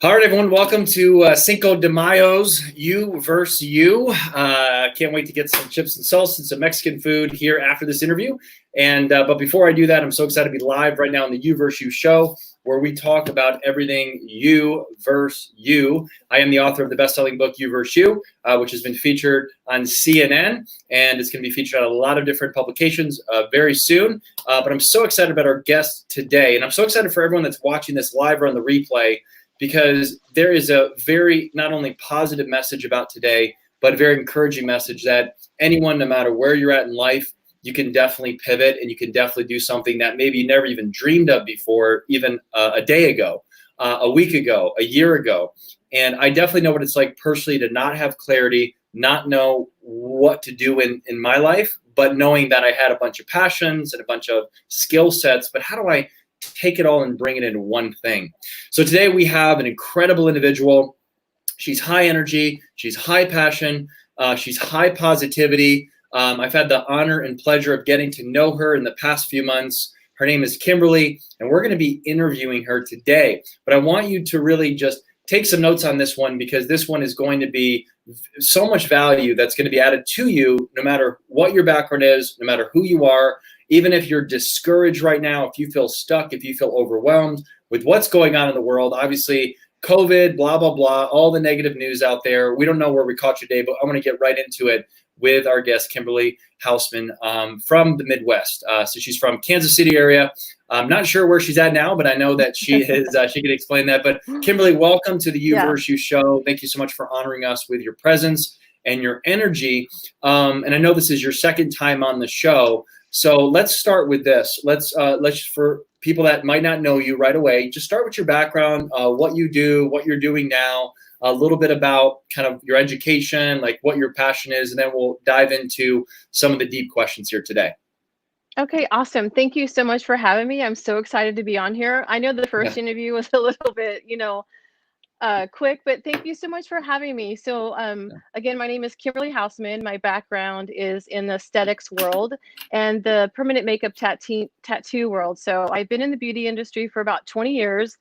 All right, everyone. Welcome to Cinco de Mayo's You versus You. Can't wait to get some chips and salsa and some Mexican food here after this interview. But before I do that, I'm so excited to be live right now on the You versus You show, where we talk about everything you versus you. I am the author of the best-selling book You versus You, which has been featured on CNN, and it's going to be featured on a lot of different publications very soon. But I'm so excited about our guest today, and I'm so excited for everyone that's watching this live or on the replay, because there is a very not only positive message about today, but a very encouraging message that anyone, no matter where you're at in life, you can definitely pivot and you can definitely do something that maybe you never even dreamed of before, even a day ago, a week ago, a year ago. And I definitely know what it's like personally to not have clarity, not know what to do in my life, but knowing that I had a bunch of passions and a bunch of skill sets, but how do I take it all and bring it into one thing? So today we have an incredible individual. She's high energy, she's high passion, she's high positivity. I've had the honor and pleasure of getting to know her in the past few months. Her name is Kimberly, and we're going to be interviewing her today. But I want you to really just take some notes on this one, because this one is going to be so much value that's going to be added to you, no matter what your background is, no matter who you are. Even if you're discouraged right now, if you feel stuck, if you feel overwhelmed with what's going on in the world, obviously COVID, blah, blah, blah, all the negative news out there. We don't know where we caught you today, but I want to get right into it with our guest, Kimberly Hausmann, from the Midwest. So she's from Kansas City area. I'm not sure where she's at now, but I know that she is. She can explain that. But Kimberly, welcome to the You versus You show. Thank you so much for honoring us with your presence and your energy. And I know this is your second time on the show. So let's start with this. Let's for people that might not know you right away, just start with your background, what you do, what you're doing now, a little bit about kind of your education, like what your passion is, and then we'll dive into some of the deep questions here today. Okay, awesome. Thank you so much for having me. I'm so excited to be on here. I know the first interview was a little bit, quick, but thank you so much for having me. So again, my name is Kimberly Hausmann. My background is in the aesthetics world and the permanent makeup tattoo world. So I've been in the beauty industry for about 20 years.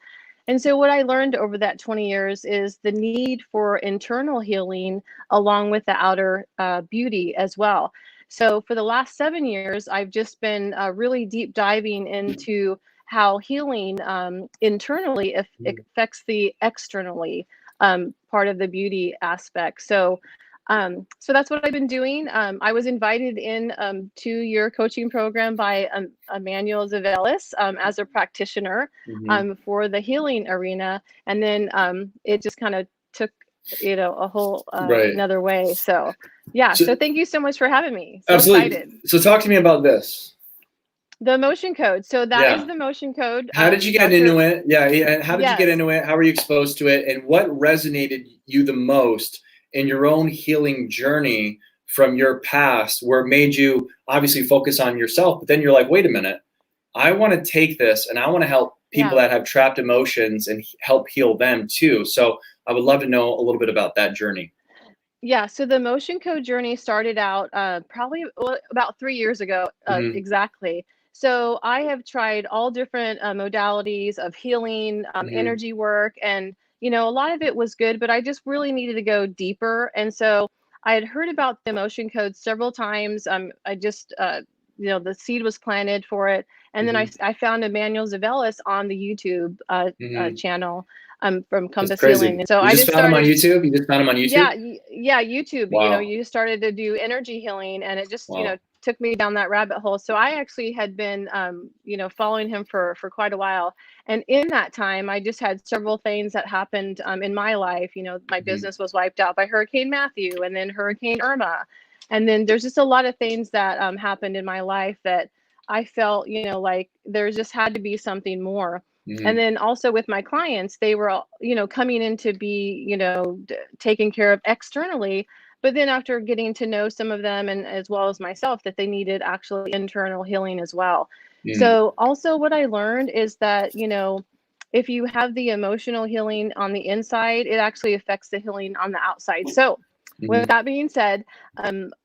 And so what I learned over that 20 years is the need for internal healing along with the outer beauty as well. So for the last 7 years, I've just been really deep diving into how healing internally affects the externally part of the beauty aspect. So that's what I've been doing. I was invited in to your coaching program by Emmanuel Zavelis as a practitioner for the healing arena. And then it just kind of took, a whole another way. So yeah, so thank you so much for having me. So absolutely excited. So talk to me about this. The motion code. So that is the motion code. How did you get into it? Yeah. How did you get into it? How were you exposed to it? And what resonated you the most in your own healing journey from your past, where it made you obviously focus on yourself, but then you're like, wait a minute, I want to take this and I want to help people that have trapped emotions and help heal them too. So I would love to know a little bit about that journey. Yeah, so the motion code journey started out probably about 3 years ago, exactly. So I have tried all different modalities of healing, energy work, and a lot of it was good, but I just really needed to go deeper. And so I had heard about the emotion code several times. I just, the seed was planted for it, and then I found Emmanuel Zavelis on the YouTube channel. From Compass Healing. And so I just found him on YouTube. You just found him on YouTube. Yeah, YouTube. Wow. You started to do energy healing, and it just took me down that rabbit hole. So I actually had been following him for quite a while, and in that time, I just had several things that happened in my life. My business was wiped out by Hurricane Matthew, and then Hurricane Irma, and then there's just a lot of things that happened in my life that I felt like there just had to be something more. And then also with my clients, they were, coming in to be, taken care of externally. But then after getting to know some of them, and as well as myself, that they needed actually internal healing as well. So also what I learned is that, if you have the emotional healing on the inside, it actually affects the healing on the outside. So with that being said,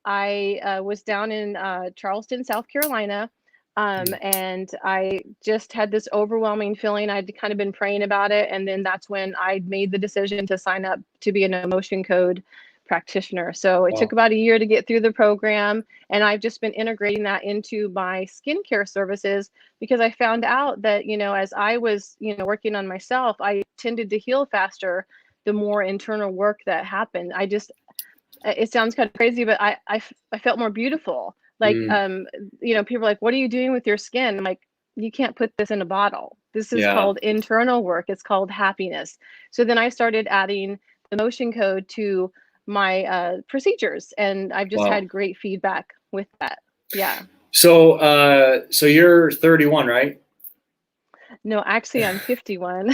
I was down in Charleston, South Carolina, And I just had this overwhelming feeling. I'd kind of been praying about it. And then that's when I made the decision to sign up to be an emotion code practitioner. So it took Wow. about a year to get through the program. And I've just been integrating that into my skincare services because I found out that, as I was, working on myself, I tended to heal faster the more internal work that happened. It sounds kind of crazy, but I felt more beautiful. Like, people are like, what are you doing with your skin? I'm like, you can't put this in a bottle. This is Yeah. called internal work. It's called happiness. So then I started adding the motion code to my procedures, and I've just Wow. had great feedback with that. Yeah. So you're 31, right? No, actually, I'm 51.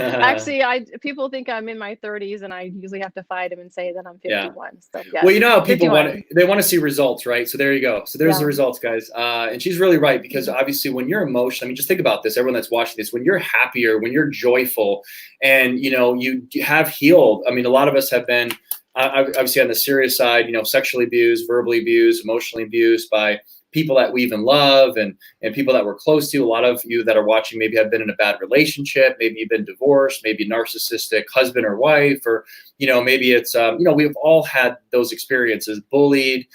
Actually, people think I'm in my 30s, and I usually have to fight them and say that I'm Yeah. 51. So yeah, Well, you know how people 51. they want to see results, right? So there you go. So there's the Yeah. results, guys. And she's really right, because obviously when you're emotional, I mean, just think about this, everyone that's watching this, when you're happier, when you're joyful, and you have healed. I mean, a lot of us have been obviously on the serious side, sexually abused, verbally abused, emotionally abused by people that we even love, and people that we're close to. A lot of you that are watching maybe have been in a bad relationship, maybe you've been divorced, maybe narcissistic husband or wife, or maybe it's we've all had those experiences, bullied.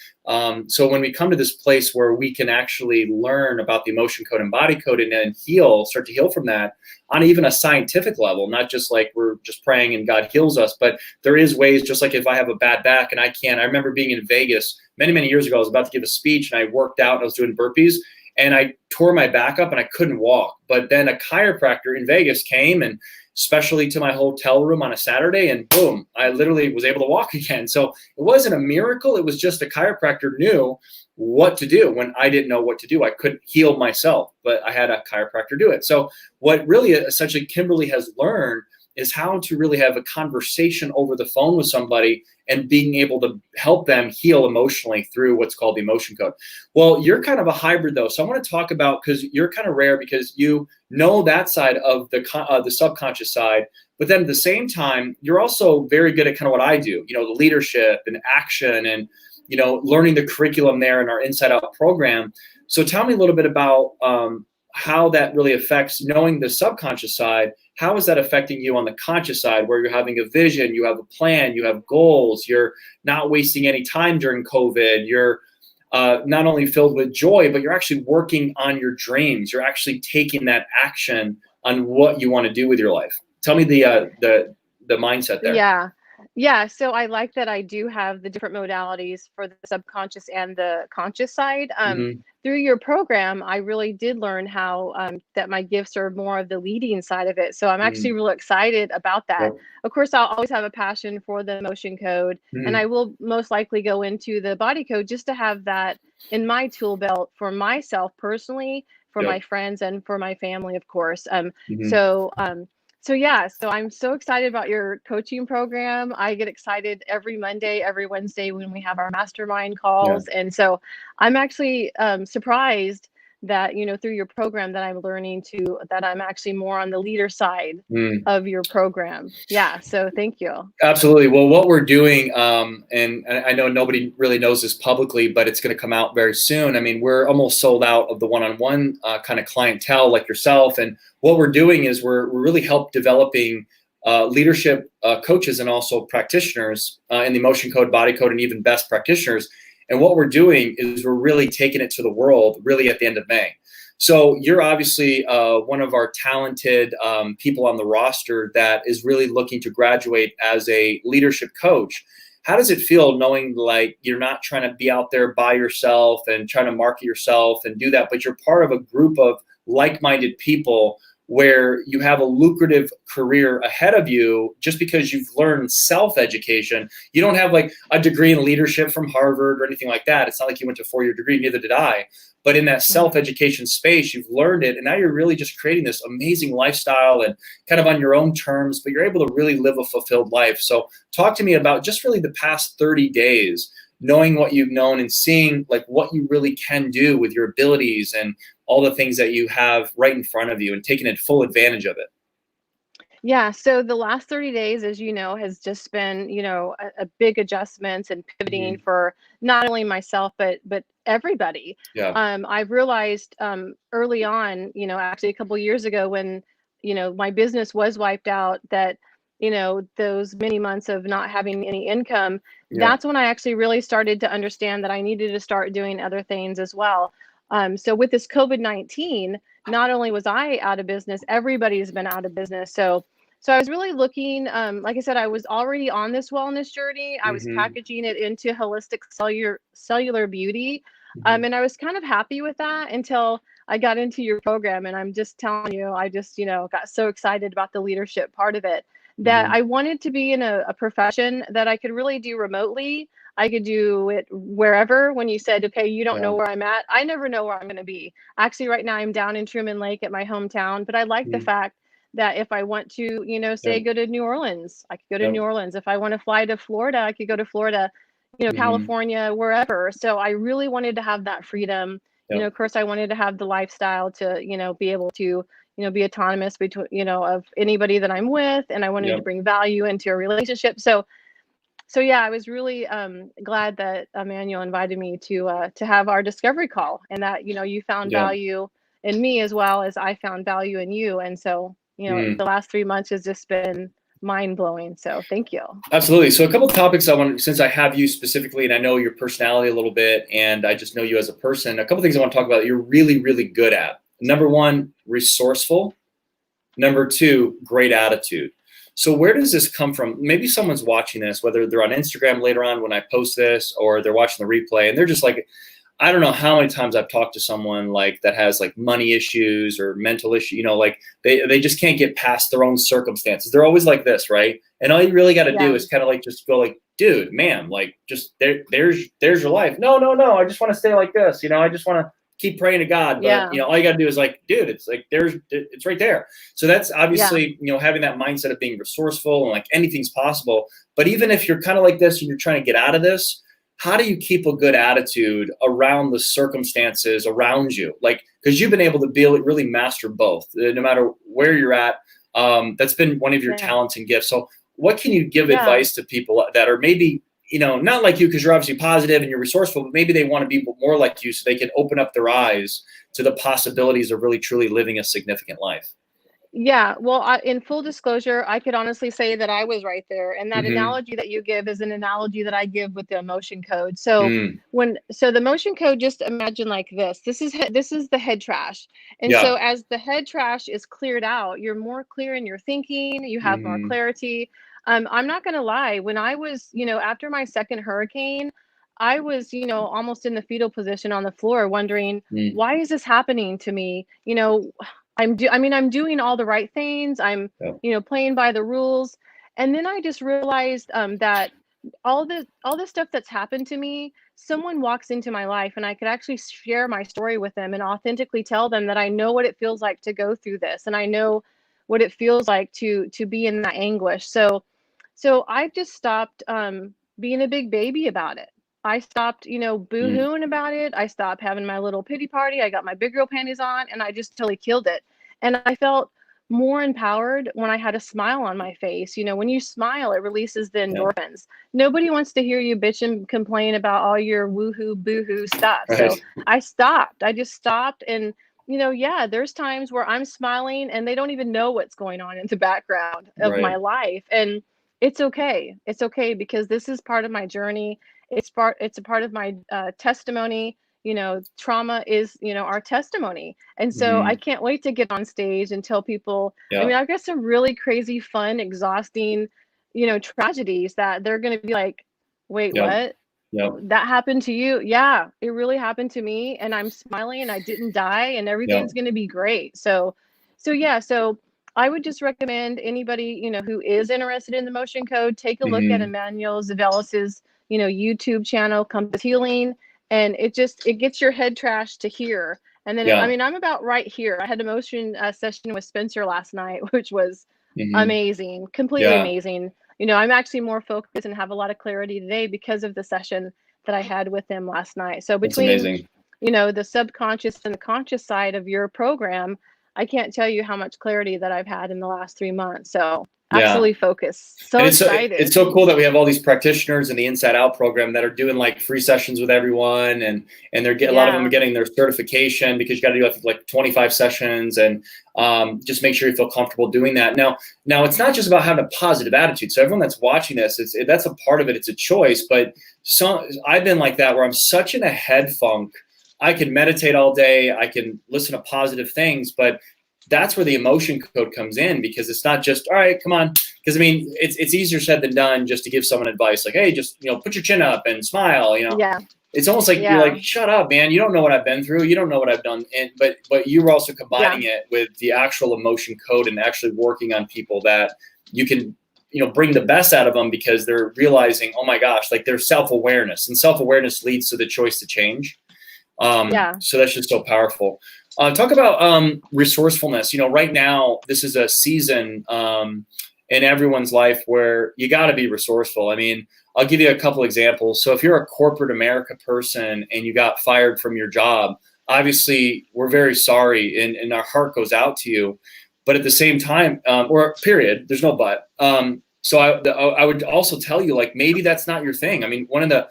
So when we come to this place where we can actually learn about the emotion code and body code, and then start to heal from that on even a scientific level, not just like we're just praying and God heals us, but there is ways. Just like if I have a bad back and I remember being in Vegas many years ago, I was about to give a speech and I worked out and I was doing burpees and I tore my back up and I couldn't walk. But then a chiropractor in Vegas came, and especially to my hotel room on a Saturday, and boom, I literally was able to walk again. So it wasn't a miracle. It was just a chiropractor knew what to do when I didn't know what to do. I couldn't heal myself, but I had a chiropractor do it. So what really essentially Kimberly has learned is how to really have a conversation over the phone with somebody and being able to help them heal emotionally through what's called the emotion code. Well, you're kind of a hybrid though. So I want to talk about, because you're kind of rare, because you know that side of the subconscious side, but then at the same time, you're also very good at kind of what I do, the leadership and action, and, learning the curriculum there in our Inside Out program. So tell me a little bit about how that really affects knowing the subconscious side. How is that affecting you on the conscious side, where you're having a vision, you have a plan, you have goals, you're not wasting any time during COVID, you're not only filled with joy, but you're actually working on your dreams. You're actually taking that action on what you want to do with your life. Tell me the mindset there. Yeah. Yeah. So I like that I do have the different modalities for the subconscious and the conscious side. Mm-hmm. Through your program, I really did learn how that my gifts are more of the leading side of it. So I'm actually real excited about that. Yep. Of course, I'll always have a passion for the emotion code, and I will most likely go into the body code just to have that in my tool belt for myself personally, for my Yep. friends, and for my family, of course. Mm-hmm. So yeah, so I'm so excited about your coaching program. I get excited every Monday, every Wednesday when we have our mastermind Yeah. calls. And so I'm actually surprised that, through your program that that I'm actually more on the leader side of your program. Yeah. So thank you. Absolutely. Well, what we're doing, and I know nobody really knows this publicly, but it's going to come out very soon. I mean, we're almost sold out of the one-on-one kind of clientele like yourself. And what we're doing is we're really help developing leadership coaches and also practitioners in the emotion code, body code, and even best practitioners. And what we're doing is we're really taking it to the world really at the end of May. So you're obviously one of our talented people on the roster that is really looking to graduate as a leadership coach. How does it feel knowing like you're not trying to be out there by yourself and trying to market yourself and do that, but you're part of a group of like-minded people where you have a lucrative career ahead of you just because you've learned self-education? You don't have like a degree in leadership from Harvard or anything like that. It's not like you went to a 4-year degree, neither did I. But in that self-education space, you've learned it, and now you're really just creating this amazing lifestyle and kind of on your own terms, but you're able to really live a fulfilled life. So talk to me about just really the past 30 days, knowing what you've known and seeing like what you really can do with your abilities and all the things that you have right in front of you and taking full advantage of it. Yeah, so the last 30 days, as you know, has just been, a big adjustments and pivoting Hmm. for not only myself, but everybody. Yeah. I've realized early on, actually a couple years ago when, my business was wiped out, that, those many months of not having any income, Yeah. that's when I actually really started to understand that I needed to start doing other things as well. So with this COVID-19, not only was I out of business, everybody's been out of business. So I was really looking, like I said, I was already on this wellness journey. I was Hmm. packaging it into holistic cellular beauty. Hmm. And I was kind of happy with that until I got into your program. And I'm just telling you, I just, got so excited about the leadership part of it, that Hmm. I wanted to be in a profession that I could really do remotely. I could do it wherever. When you said, okay, you don't Yeah. know where I'm at, I never know where I'm going to be. Actually, right now I'm down in Truman Lake at my hometown, but I like the Mm. fact that if I want to, say Yep. go to New Orleans, I could go to New Yep. Orleans. If I want to fly to Florida, I could go to Florida, Hmm. California, wherever. So I really wanted to have that freedom. Yep. Of course, I wanted to have the lifestyle to, be able to, be autonomous between, of anybody that I'm with, and I wanted to Yep. bring value into a relationship. So yeah, I was really glad that Emmanuel invited me to have our discovery call, and that you found Yeah. value in me as well as I found value in you. And so Mm. the last 3 months has just been mind blowing. So thank you. Absolutely. So a couple of topics I want, since I have you specifically, and I know your personality a little bit, and I just know you as a person. A couple of things I want to talk about that you're really, really good at. Number one, resourceful. Number two, great attitude. So where does this come from? Maybe someone's watching this, whether they're on Instagram later on when I post this, or they're watching the replay, and they're just like, I don't know how many times I've talked to someone like that has like money issues or mental issue, like they just can't get past their own circumstances. They're always like this, right? And all you really got to do Yeah. is kind of like just go like, dude, ma'am, like just there's your life. No. I just want to stay like this. I just want to keep praying to God. But Yeah. all you got to do is like, dude, it's like it's right there. So that's Yeah. obviously having that mindset of being resourceful and like anything's possible. But even if you're kind of like this and you're trying to get out of this, how do you keep a good attitude around the circumstances around you? Like, because you've been able to really master both, no matter where you're at. That's been one of your Yeah. talents and gifts. So what can you give Yeah. advice to people that are maybe, not like you, because you're obviously positive and you're resourceful, but maybe they want to be more like you so they can open up their eyes to the possibilities of really, truly living a significant life? Yeah, well, in full disclosure, I could honestly say that I was right there. And that Mm-hmm. analogy that you give is an analogy that I give with the emotion code. So Mm. so the motion code, just imagine like this. This is the head trash. And Yeah. so as the head trash is cleared out, you're more clear in your thinking, you have more Mm-hmm. clarity. I'm not gonna lie, when I was, after my second hurricane, I was, almost in the fetal position on the floor wondering, Mm. why is this happening to me? I'm doing all the right things. I'm, Yeah. playing by the rules. And then I just realized that all the stuff that's happened to me, someone walks into my life and I could actually share my story with them and authentically tell them that I know what it feels like to go through this, and I know what it feels like to be in that anguish. So I just stopped being a big baby about it. I stopped, Mm. boo-hooing about it. I stopped having my little pity party. I got my big girl panties on and I just totally killed it. And I felt more empowered when I had a smile on my face. When you smile, it releases the Yeah. endorphins. Nobody wants to hear you bitch and complain about all your woohoo, boohoo stuff. So Right. I stopped. I just stopped. And, yeah, there's times where I'm smiling and they don't even know what's going on in the background of my Right. life. And it's okay. It's okay because this is part of my journey. It's a part of my testimony. Trauma is, our testimony. And so I Mm-hmm. can't wait to get on stage and tell people. I Yeah. mean, I've got some really crazy, fun, exhausting, tragedies that they're going to be like, wait, Yeah. what? Yeah. That happened to you? Yeah, it really happened to me. And I'm smiling and I didn't die and Yeah. everything's going to be great. So yeah, so I would just recommend anybody, who is interested in the motion code, take a look at Mm-hmm. Emmanuel Zavelis's, YouTube channel, Compass Healing, and it gets your head trash to here. And then, I Yeah. mean, I'm about right here. I had a motion session with Spencer last night, which was Mm-hmm. amazing, completely Yeah. amazing. I'm actually more focused and have a lot of clarity today because of the session that I had with him last night. So That's between, amazing. the subconscious and the conscious side of your program, I can't tell you how much clarity that I've had in the last 3 months. So Yeah. absolutely focused. So And excited. it's so cool that we have all these practitioners in the Inside Out program that are doing like free sessions with everyone, and they're a lot of them are getting their certification, because you got to do like 25 sessions, and just make sure you feel comfortable doing that. Now it's not just about having a positive attitude. So everyone that's watching this, that's a part of it. It's a choice, but I've been like that, where I'm such in a head funk. I can meditate all day. I can listen to positive things, but that's where the emotion code comes in, because it's not just, all right, come on. Because I mean, it's easier said than done just to give someone advice like, hey, just, put your chin up and smile, Yeah. It's almost like you're like, shut up, man. You don't know what I've been through. You don't know what I've done. But you were also combining it with the actual emotion code, and actually working on people that you can, bring the best out of them, because they're realizing, oh my gosh, like their self-awareness, and self-awareness leads to the choice to change. So that's just so powerful. Talk about resourcefulness. Right now, this is a season in everyone's life where you got to be resourceful. I mean, I'll give you a couple examples. So if you're a corporate America person and you got fired from your job, obviously we're very sorry, and our heart goes out to you. But at the same time, or period, there's no but. So I would also tell you, like, maybe that's not your thing. I mean, one of the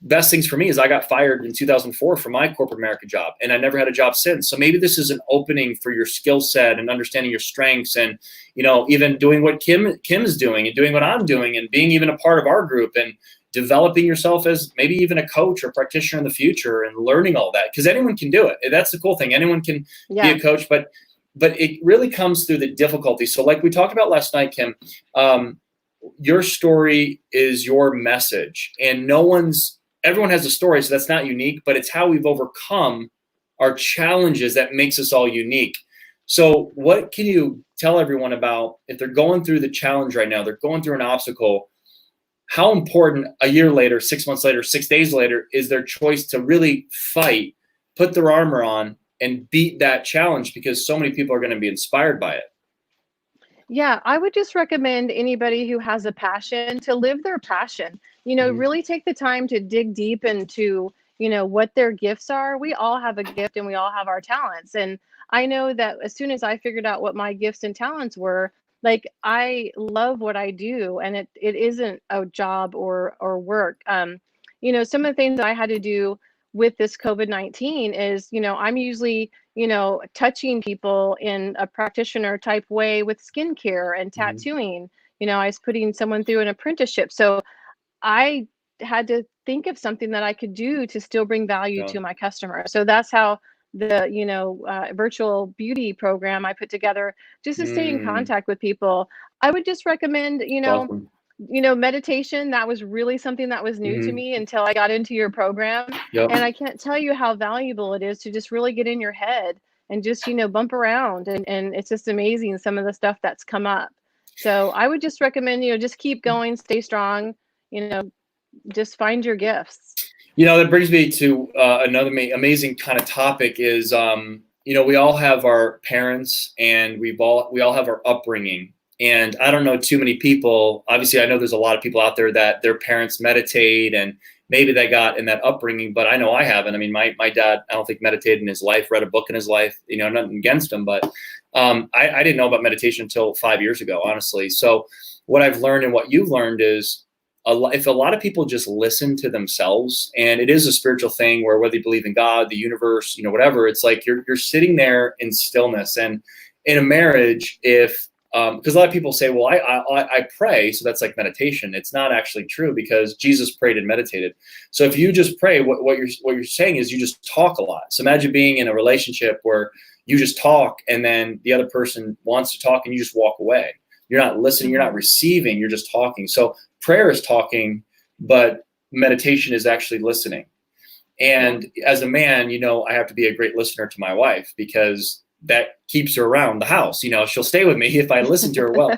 best things for me is I got fired in 2004 from my corporate America job, and I never had a job since. So maybe this is an opening for your skill set and understanding your strengths, and even doing what Kim is doing, and doing what I'm doing, and being even a part of our group, and developing yourself as maybe even a coach or practitioner in the future, and learning all that, because anyone can do it. That's the cool thing. Anyone can be a coach, but it really comes through the difficulty. So like we talked about last night, Kim, your story is your message, and everyone has a story, so that's not unique, but it's how we've overcome our challenges that makes us all unique. So what can you tell everyone about, if they're going through the challenge right now, they're going through an obstacle, how important a year later, 6 months later, 6 days later, is their choice to really fight, put their armor on, and beat that challenge, because so many people are going to be inspired by it? Yeah, I would just recommend anybody who has a passion to live their passion. Really take the time to dig deep into, what their gifts are. We all have a gift, and we all have our talents. And I know that as soon as I figured out what my gifts and talents were, like, I love what I do, and it isn't a job or work. Some of the things that I had to do with this COVID-19 is, I'm usually, touching people in a practitioner type way with skincare and tattooing. I was putting someone through an apprenticeship. So I had to think of something that I could do to still bring value to my customer. So that's how the, virtual beauty program I put together, just to stay in contact with people. I would just recommend, Awesome. meditation. That was really something that was new to me until I got into your program. And I can't tell you how valuable it is to just really get in your head and just, bump around. And it's just amazing, some of the stuff that's come up. So I would just recommend, just keep going, stay strong, just find your gifts. That brings me to another amazing kind of topic is, we all have our parents, and we all have our upbringing. And I don't know too many people. Obviously, I know there's a lot of people out there that their parents meditate, and maybe they got in that upbringing, but I know I haven't. I mean, my dad, I don't think meditated in his life, read a book in his life, nothing against him, but I didn't know about meditation until 5 years ago, honestly. So what I've learned, and what you've learned, is if a lot of people just listen to themselves, and it is a spiritual thing where, whether you believe in God, the universe, whatever, it's like you're sitting there in stillness. And in a marriage, if because a lot of people say, well, I pray, so that's like meditation. It's not actually true, because Jesus prayed and meditated. So if you just pray, what you're saying is you just talk a lot. So imagine being in a relationship where you just talk, and then the other person wants to talk, and you just walk away. You're not listening, you're not receiving, you're just talking. So prayer is talking, but meditation is actually listening. And as a man, I have to be a great listener to my wife, because that keeps her around the house. She'll stay with me if I listen to her well.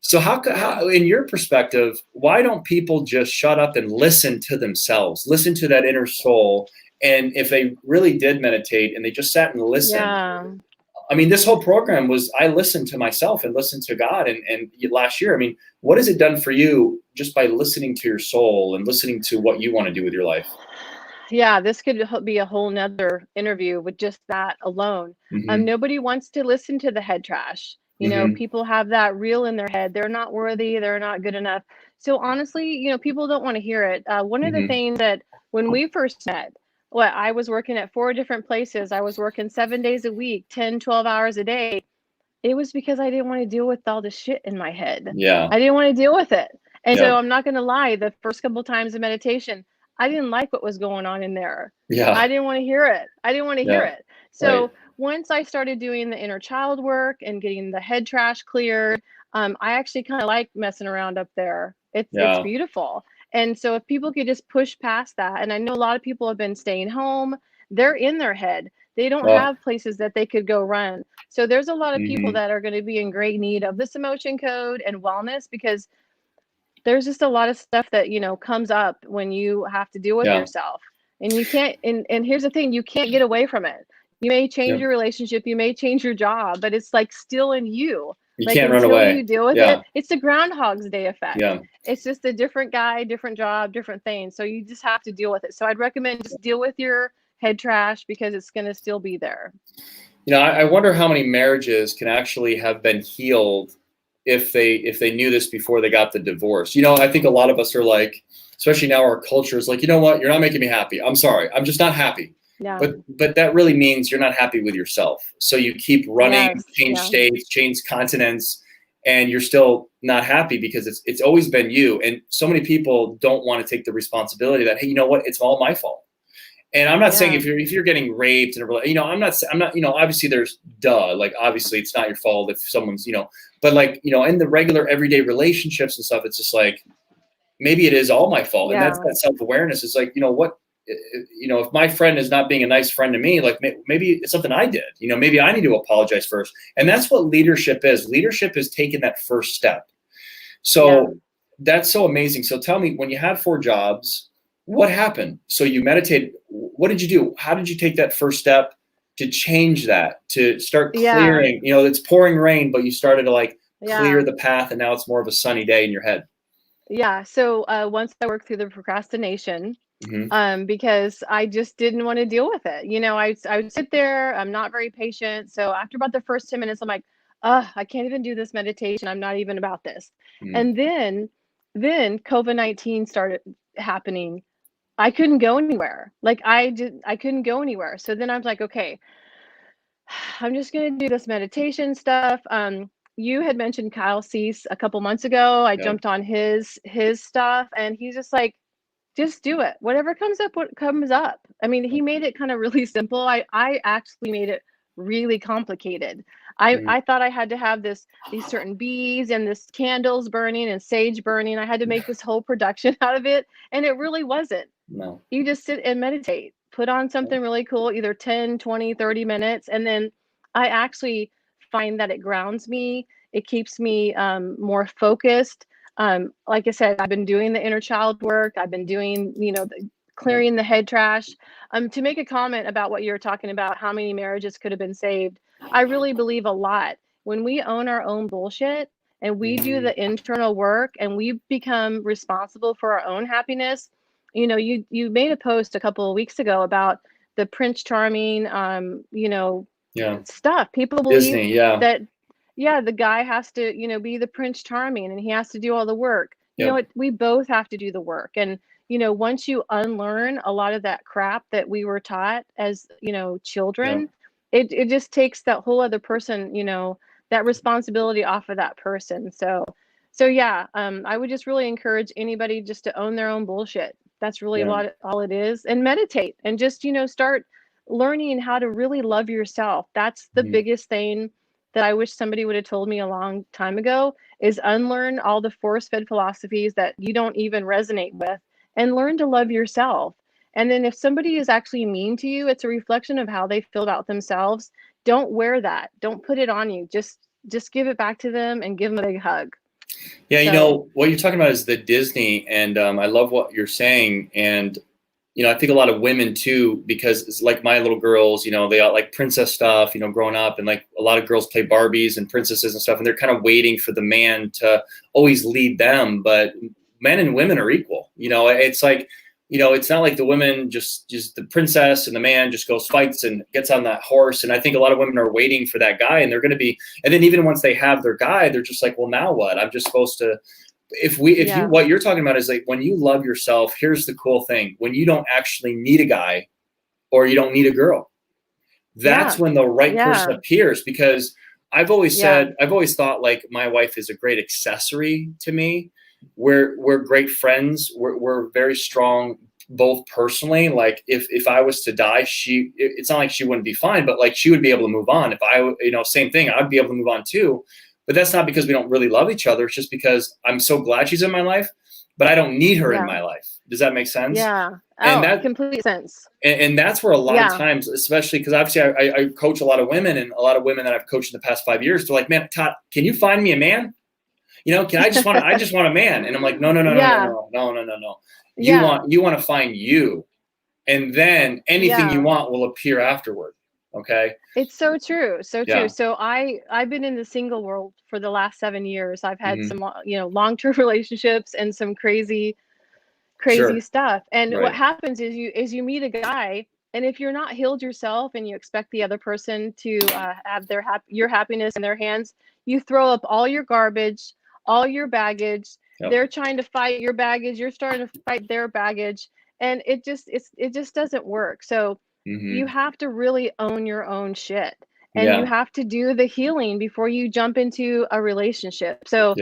So how, in your perspective, why don't people just shut up and listen to themselves, listen to that inner soul? And if they really did meditate and they just sat and listened, I mean, this whole program was, I listened to myself and listened to God. And last year, I mean, what has it done for you just by listening to your soul and listening to what you want to do with your life? Yeah, this could be a whole nother interview with just that alone. Mm-hmm. Nobody wants to listen to the head trash. Mm-hmm. People have that reel in their head. They're not worthy. They're not good enough. So honestly, people don't want to hear it. One of the Mm-hmm. things that when we first met, I was working at 4 different places. I was working 7 days a week, 10, 12 hours a day. It was because I didn't want to deal with all the shit in my head. Yeah. I didn't want to deal with it. And Yeah. so I'm not going to lie, the first couple times of meditation, I didn't like what was going on in there. Yeah. I didn't want to hear it. I didn't want to hear Yeah. it. Right. So once I started doing the inner child work and getting the head trash cleared, I actually kind of like messing around up there. It's Yeah. beautiful. And so if people could just push past that, and I know a lot of people have been staying home, they're in their head. They don't Oh. have places that they could go run. So there's a lot of people Mm-hmm. that are going to be in great need of this emotion code and wellness, because there's just a lot of stuff that comes up when you have to deal with Yeah. yourself, and you can't. And here's the thing: you can't get away from it. You may change Yeah. your relationship, you may change your job, but it's like still in you. You Like can't run until you away. deal with Yeah. it, it's the Groundhog's Day effect. Yeah. It's just a different guy, different job, different thing. So you just have to deal with it. So I'd recommend just deal with your head trash, because it's going to still be there. I wonder how many marriages can actually have been healed if they knew this before they got the divorce. I think a lot of us are like, especially now, our culture is like, you know what, you're not making me happy. I'm sorry, I'm just not happy. Yeah. But that really means you're not happy with yourself. So you keep running, Yes. change Yeah. states, change continents, and you're still not happy because it's always been you. And so many people don't want to take the responsibility that, hey, you know what, it's all my fault. And I'm not saying Yeah. if you're getting raped and I'm not obviously there's like obviously it's not your fault if someone's but like in the regular everyday relationships and stuff, it's just like maybe it is all my fault. And that's Yeah. that self-awareness. It's like what if my friend is not being a nice friend to me, like maybe it's something I did. Maybe I need to apologize first. And that's what leadership is. Leadership is taking that first step. So that's so amazing. So tell me, when you had 4 jobs, what happened? So you meditated. What did you do? How did you take that first step to change that, to start clearing? It's pouring rain, but you started to like clear the path, and now it's more of a sunny day in your head. Yeah. So once I worked through the procrastination, Mm-hmm. because I just didn't want to deal with it. I would sit there. I'm not very patient. So after about the first 10 minutes, I'm like, I can't even do this meditation. I'm not even about this. Mm-hmm. And then COVID-19 started happening. I couldn't go anywhere. Like I couldn't go anywhere. So then I was like, okay, I'm just gonna do this meditation stuff. You had mentioned Kyle Cease a couple months ago. I Yeah. jumped on his stuff, and he's just like, just do it. Whatever comes up, what comes up. I mean, he made it kind of really simple. I actually made it really complicated. Mm-hmm. I thought I had to have these certain bees and this candles burning and sage burning. I had to make this whole production out of it, and it really wasn't. No. You just sit and meditate. Put on something really cool, either 10, 20, 30 minutes, and then I actually find that it grounds me. It keeps me more focused. Like I said, I've been doing the inner child work. I've been doing, clearing the head trash. To make a comment about what you were talking about, how many marriages could have been saved, I really believe a lot. When we own our own bullshit and we do Mm-hmm. the internal work and we become responsible for our own happiness, you made a post a couple of weeks ago about the Prince Charming, Yeah. stuff. People believe Disney. Yeah. that, the guy has to, be the Prince Charming and he has to do all the work. You know Yep. what? We both have to do the work. And, once you unlearn a lot of that crap that we were taught as, Yeah. children, it just takes that whole other person, that responsibility off of that person. So yeah, I would just really encourage anybody just to own their own bullshit. That's really Yeah. all it is. And meditate and just, start learning how to really love yourself. That's the Mm-hmm. biggest thing that I wish somebody would have told me a long time ago, is unlearn all the force-fed philosophies that you don't even resonate with and learn to love yourself. And then if somebody is actually mean to you, it's a reflection of how they feel about themselves. Don't wear that. Don't put it on you. Just give it back to them and give them a big hug. Yeah, So, what you're talking about is the Disney, and I love what you're saying. And I think a lot of women too, because it's like my little girls, they all like princess stuff, growing up, and like a lot of girls play Barbies and princesses and stuff, and they're kind of waiting for the man to always lead them. But men and women are equal. It's like it's not like the women just the princess and the man just goes fights and gets on that horse. And I think a lot of women are waiting for that guy, and they're going to be, and then even once they have their guy, they're just like, well, now what? I'm just supposed to, what you're talking about is like, when you love yourself, here's the cool thing. When you don't actually need a guy or you don't need a girl, that's when the right person appears. Because I've always thought like my wife is a great accessory to me. We're great friends. We're very strong, both personally. Like if I was to die, it's not like she wouldn't be fine, but like she would be able to move on. If I, same thing, I'd be able to move on too. But that's not because we don't really love each other. It's just because I'm so glad she's in my life, but I don't need her in my life. Does that make sense? Yeah. And that complete sense. And that's where a lot of times, especially because obviously I coach a lot of women, and a lot of women that I've coached in the past 5 years, they're like, man, Todd, can you find me a man? I just want a man. And I'm like, no. You want to find you. And then anything you want will appear afterward. Okay. It's so true. So true. So I've been in the single world for the last 7 years. I've had some, long-term relationships and some crazy stuff. And what happens is you meet a guy, and if you're not healed yourself and you expect the other person to have your happiness in their hands, you throw up all your garbage, all your baggage. They're trying to fight your baggage. You're starting to fight their baggage, and it just doesn't work. So you have to really own your own shit, and you have to do the healing before you jump into a relationship. So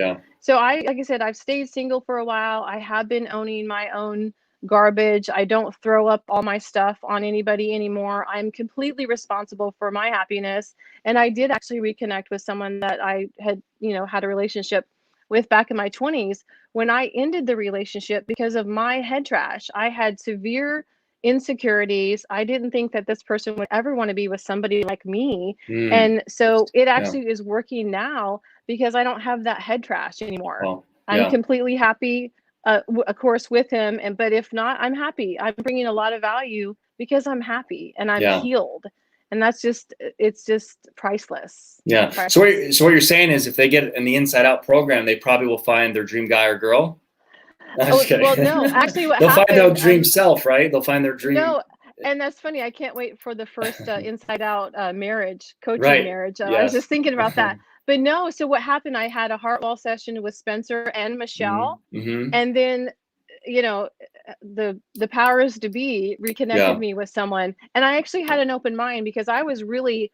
like I said, I've stayed single for a while. I have been owning my own garbage. I don't throw up all my stuff on anybody anymore. I'm completely responsible for my happiness. And I did actually reconnect with someone that I had, had a relationship with back in my 20s. When I ended the relationship because of my head trash, I had severe insecurities. I didn't think that this person would ever want to be with somebody like me. And so it actually is working now because I don't have that head trash anymore. Well, I'm completely happy, of course, with him. But if not, I'm happy. I'm bringing a lot of value because I'm happy and I'm healed. And it's just priceless. Yeah. Priceless. So what you're saying is if they get in the Inside Out program, they probably will find their dream guy or girl. Well, no, actually what they'll happened, find their dream self, right? They'll find their dream. No, and that's funny. I can't wait for the first Inside Out marriage, coaching marriage. I was just thinking about that. But no, so what happened, I had a heart wall session with Spencer and Michelle. And then, the powers to be reconnected me with someone. And I actually had an open mind because I was really,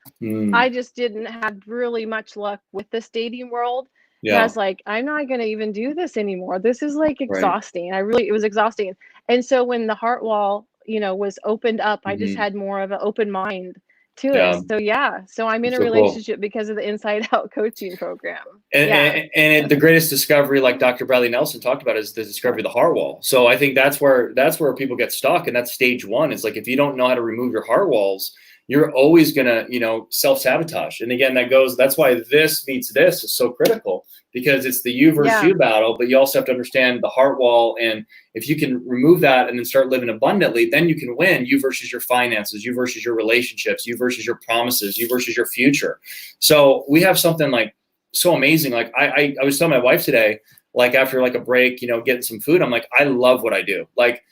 I just didn't have really much luck with the dating world. And I was like, I'm not going to even do this anymore. This is like exhausting. It was exhausting. And so when the heart wall, was opened up, I just had more of an open mind to it. So I'm in a relationship because of the Inside Out coaching program. And the greatest discovery, like Dr. Bradley Nelson talked about, is the discovery of the heart wall. So I think that's where people get stuck. And that's stage one. It's like, if you don't know how to remove your heart walls, you're always going to, self-sabotage. And again, that's why this meets this is so critical, because it's the you versus you battle, but you also have to understand the heart wall. And if you can remove that and then start living abundantly, then you can win. You versus your finances, you versus your relationships, you versus your promises, you versus your future. So we have something like so amazing. Like I was telling my wife today, like after like a break, getting some food, I'm like, I love what I do. Like,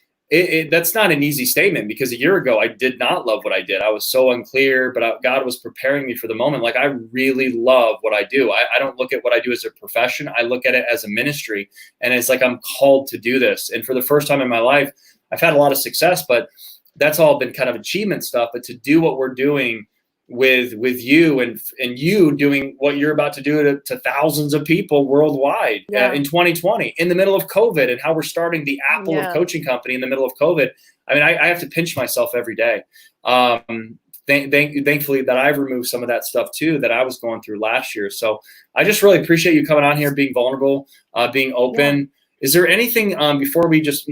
that's not an easy statement, because a year ago I did not love what I did. I was so unclear, but God was preparing me for the moment. Like, I really love what I do. I don't look at what I do as a profession. I look at it as a ministry, and it's like I'm called to do this. And for the first time in my life, I've had a lot of success, but that's all been kind of achievement stuff. But to do what we're doing with you and you doing what you're about to do to thousands of people worldwide in 2020 in the middle of COVID, and how we're starting the Apple of coaching company in the middle of COVID. I mean, I have to pinch myself every day. Thankfully that I've removed some of that stuff too that I was going through last year. So I just really appreciate you coming on here, being vulnerable, being open. Is there anything before we just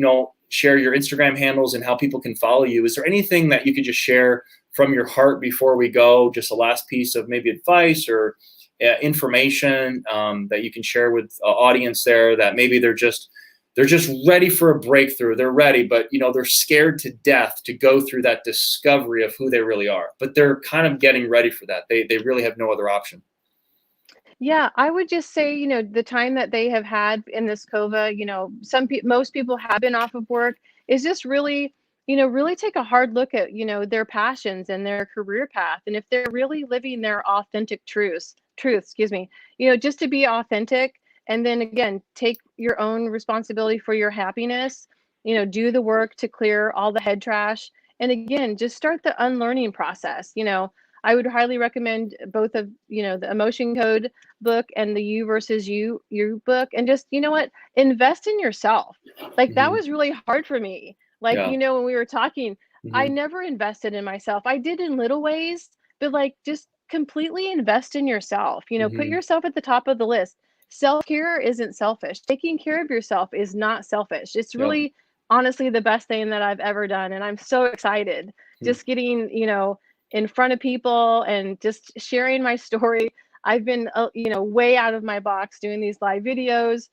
share your Instagram handles and how people can follow you? Is there anything that you could just share from your heart before we go? Just a last piece of maybe advice or information that you can share with audience there, that maybe they're just ready for a breakthrough. They're ready, but they're scared to death to go through that discovery of who they really are. But they're kind of getting ready for that. They really have no other option. Yeah, I would just say, the time that they have had in this COVID, most people have been off of work. is just really, really take a hard look at, their passions and their career path. And if they're really living their authentic excuse me, just to be authentic. And then again, take your own responsibility for your happiness, do the work to clear all the head trash. And again, just start the unlearning process. I would highly recommend both of, the Emotion Code book and the You versus You book. And just, invest in yourself. Like that was really hard for me. Like, when we were talking, I never invested in myself. I did in little ways, but like just completely invest in yourself. Put yourself at the top of the list. Self-care isn't selfish. Taking care of yourself is not selfish. It's really honestly the best thing that I've ever done. And I'm so excited just getting, in front of people and just sharing my story. I've been, way out of my box doing these live videos.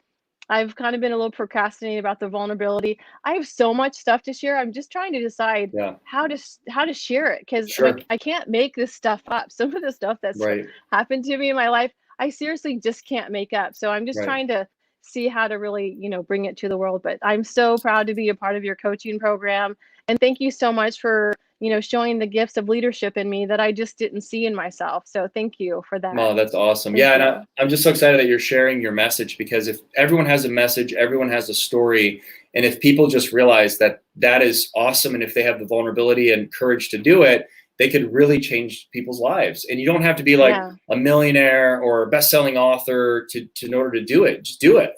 I've kind of been a little procrastinating about the vulnerability. I have so much stuff to share. I'm just trying to decide how to share it, because like I can't make this stuff up. Some of the stuff that's happened to me in my life, I seriously just can't make up. So I'm just trying to see how to really, bring it to the world. But I'm so proud to be a part of your coaching program. And thank you so much for, showing the gifts of leadership in me that I just didn't see in myself. So thank you for that. Oh, that's awesome. And I'm just so excited that you're sharing your message, because if everyone has a message, everyone has a story. And if people just realize that that is awesome, and if they have the vulnerability and courage to do it, they could really change people's lives. And you don't have to be like a millionaire or a best-selling author in order to do it. Just do it,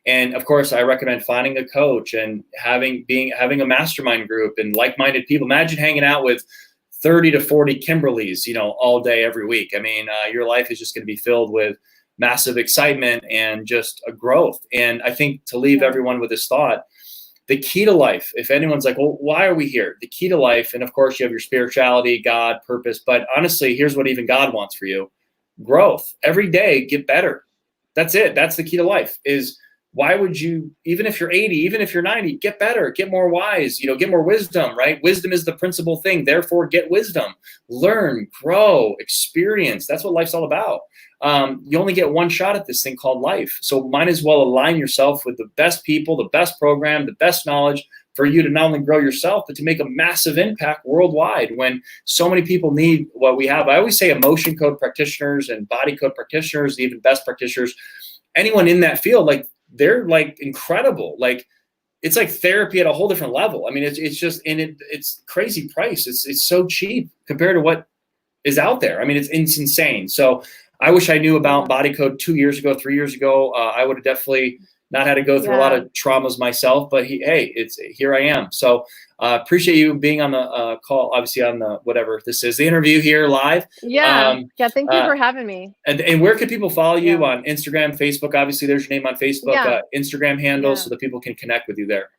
And of course, I recommend finding a coach and having a mastermind group and like-minded people. Imagine hanging out with 30 to 40 Kimberlys, all day, every week. I mean, your life is just going to be filled with massive excitement and just a growth. And I think to leave everyone with this thought, the key to life, if anyone's like, well, why are we here? The key to life, and of course you have your spirituality, God, purpose, but honestly, here's what even God wants for you. Growth. Every day, get better. That's it. That's the key to life. Is why would you, even if you're 80, even if you're 90, get better, get more wise, get more wisdom, right? Wisdom is the principal thing. Therefore, get wisdom, learn, grow, experience. That's what life's all about. You only get one shot at this thing called life. So might as well align yourself with the best people, the best program, the best knowledge for you to not only grow yourself, but to make a massive impact worldwide, when so many people need what we have. I always say emotion code practitioners and body code practitioners, even best practitioners, anyone in that field, like they're like incredible. Like it's like therapy at a whole different level. I mean, it's just, and it's crazy price. It's so cheap compared to what is out there. I mean, it's insane. So I wish I knew about body code 2 years ago, 3 years ago. I would have definitely not had to go through a lot of traumas myself, but here I am. So appreciate you being on the call, obviously on the, whatever this is, the interview here live. Thank you for having me. And where can people follow you on Instagram, Facebook? Obviously there's your name on Facebook, Instagram handles so that people can connect with you there.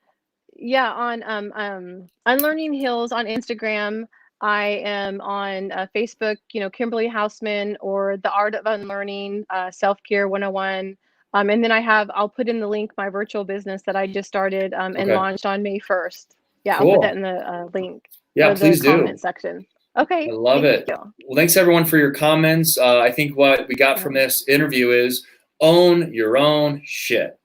On Unlearning Hills on Instagram. I am on Facebook, Kimberly Hausmann, or The Art of Unlearning, Self-Care 101. And then I'll put in the link, my virtual business that I just started and launched on May 1st. Yeah, cool. I'll put that in the link. Yeah, please do. Comment section. Okay. I love it. Well, thanks everyone for your comments. I think what we got from this interview is own your own shit.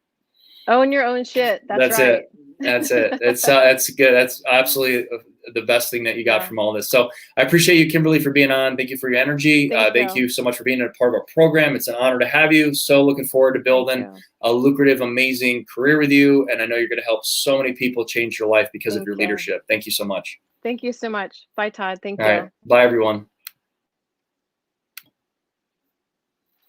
Own your own shit. That's right. That's it. That's good. That's absolutely the best thing that you got from all this. So I appreciate you, Kimberly, for being on. Thank you for your energy. Thank you so much for being a part of our program. It's an honor to have you. So looking forward to building a lucrative, amazing career with you. And I know you're going to help so many people change your life because of your leadership. Thank you so much. Thank you so much. Bye, Todd. Thank you. All right. Bye, everyone.